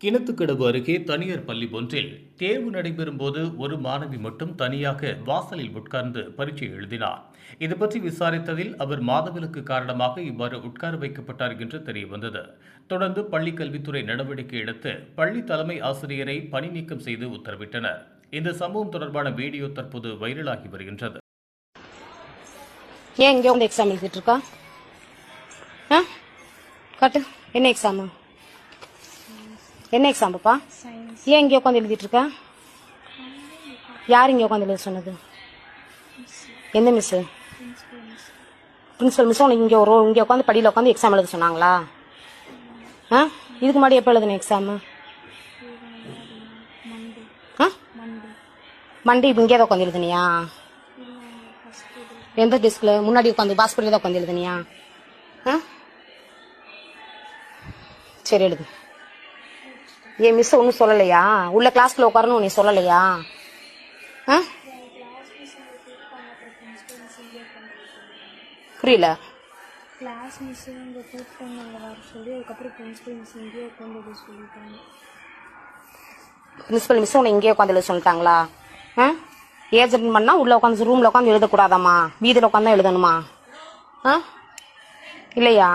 கிணத்துக்கடவு அருகே தனியார் பள்ளி ஒன்றில் தேர்வு நடைபெறும் போது ஒரு மாணவி மட்டும் தனியாக வாசலில் உட்கார்ந்து பரீட்சை எழுதினார். இதுபற்றி விசாரித்ததில் அவர் மாதவிலக்கு காரணமாக இவ்வாறு உட்கார வைக்கப்பட்டார் என்று தெரியவந்தது. தொடர்ந்து பள்ளி கல்வித்துறை நடவடிக்கை எடுத்து பள்ளி தலைமை ஆசிரியரை பணி நீக்கம் செய்து உத்தரவிட்டனர். இந்த சம்பவம் தொடர்பான வீடியோ தற்போது வைரலாகி வருகின்றது. ஏன் இங்கே வந்து எக்ஸாம் எழுதிட்டு இருக்கா? காட்டு, என்ன எக்ஸாமு? என்ன எக்ஸாம் பாப்பா? ஏன் இங்கே உட்காந்து எழுதிட்டு இருக்க? யார் இங்கே உட்காந்து எழுத சொன்னது? எந்த மிஸ்? பிரின்சிபல் மிஸ் உனக்கு இங்கே உட்காந்து படியில் உட்காந்து எக்ஸாம் எழுத சொன்னாங்களா? இதுக்கு முன்னாடி எப்போ எழுதுன எக்ஸாமு? மண்டே இப்போ இங்கே தான் உட்காந்து எழுதுனியா? எந்த டெஸ்கில்? முன்னாடி உட்காந்து பாஸ்பரியில் தான் உட்காந்து எழுதுனியா? சரி எழுது. ஏன் மிஸ் ஒன்றும் சொல்லலையா? உள்ள கிளாஸ்க்குள்ள உட்காரணும் நீ சொல்லலையா? புரியல. கிளாஸ் மிஸ் இங்கே கூப்பிட்டாங்க வர சொல்லி, அதுக்கப்புறம் பிரின்சிபல் மிஸ் இங்கேயே உட்காந்து சொல்லிட்டாங்க. பிரின்சிபல் மிஸ் உன்னை இங்கேயே உட்காந்து எழுத சொல்லிட்டாங்களா? ஏஜென்ட் பண்ணா உள்ள உட்காந்து ரூம்ல உட்காந்து எழுதக்கூடாதாம்மா? வீதியில் உட்காந்து எழுதணுமா? இல்லையா?